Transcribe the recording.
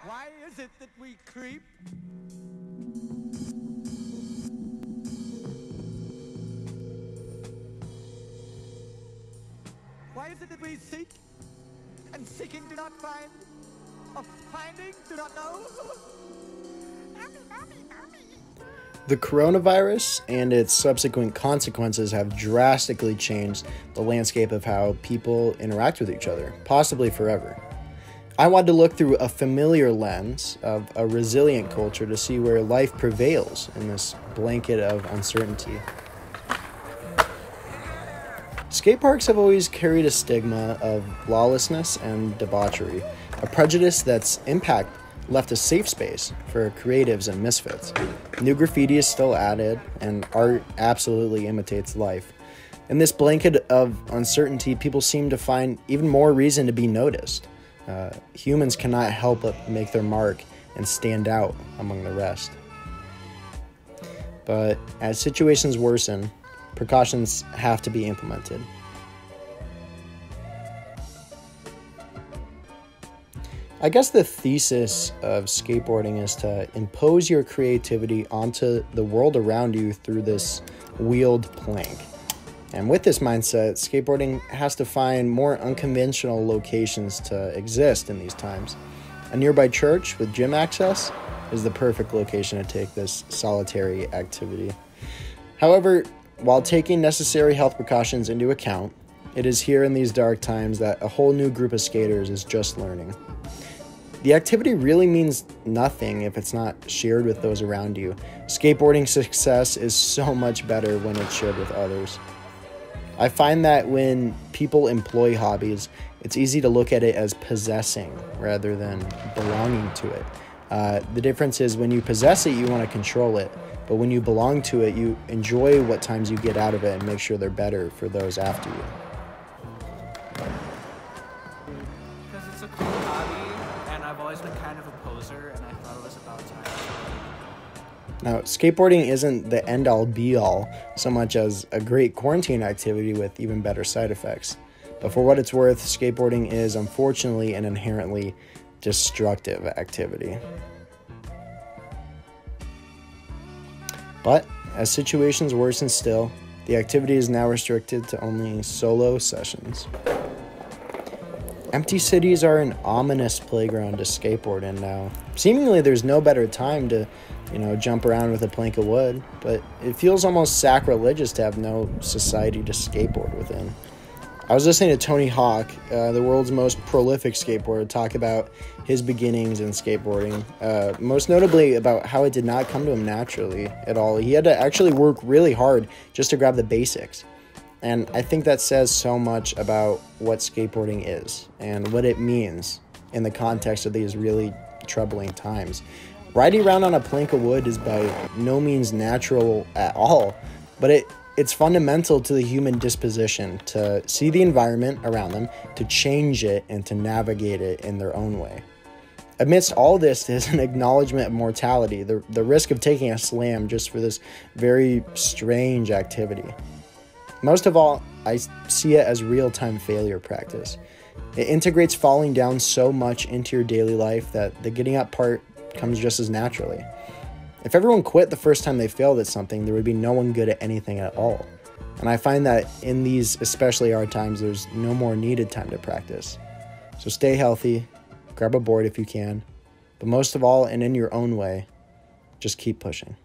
Why is it that we creep? Why is it that we seek, and seeking do not find, or finding do not know? The coronavirus and its subsequent consequences have drastically changed the landscape of how people interact with each other, possibly forever. I wanted to look through a familiar lens of a resilient culture to see where life prevails in this blanket of uncertainty. Skate parks have always carried a stigma of lawlessness and debauchery, a prejudice that's impact left a safe space for creatives and misfits. New graffiti is still added, and art absolutely imitates life. In this blanket of uncertainty, people seem to find even more reason to be noticed. Humans cannot help but make their mark and stand out among the rest. But as situations worsen, precautions have to be implemented. I guess the thesis of skateboarding is to impose your creativity onto the world around you through this wheeled plank. And with this mindset, skateboarding has to find more unconventional locations to exist in these times. A nearby church with gym access is the perfect location to take this solitary activity. However, while taking necessary health precautions into account, it is here in these dark times that a whole new group of skaters is just learning. The activity really means nothing if it's not shared with those around you. Skateboarding success is so much better when it's shared with others. I find that when people employ hobbies, it's easy to look at it as possessing rather than belonging to it. The difference is when you possess it, you want to control it. But when you belong to it, you enjoy what times you get out of it and make sure they're better for those after you. Because it's a cool hobby, and I've always been kind of a poser, and I thought it was about time. Now, skateboarding isn't the end-all be-all so much as a great quarantine activity with even better side effects. But for what it's worth, skateboarding is unfortunately an inherently destructive activity. But as situations worsen still, the activity is now restricted to only solo sessions. Empty cities are an ominous playground to skateboard in now. Seemingly there's no better time to, jump around with a plank of wood, but it feels almost sacrilegious to have no society to skateboard within. I was listening to Tony Hawk, the world's most prolific skateboarder, talk about his beginnings in skateboarding, most notably about how it did not come to him naturally at all. He had to actually work really hard just to grab the basics. And I think that says so much about what skateboarding is and what it means in the context of these really troubling times. Riding around on a plank of wood is by no means natural at all, but it's fundamental to the human disposition to see the environment around them, to change it, and to navigate it in their own way. Amidst all this is an acknowledgement of mortality, the risk of taking a slam just for this very strange activity. Most of all, I see it as real-time failure practice. It integrates falling down so much into your daily life that the getting up part comes just as naturally. If everyone quit the first time they failed at something, there would be no one good at anything at all. And I find that in these especially hard times, there's no more needed time to practice. So stay healthy, grab a board if you can, but most of all, and in your own way, just keep pushing.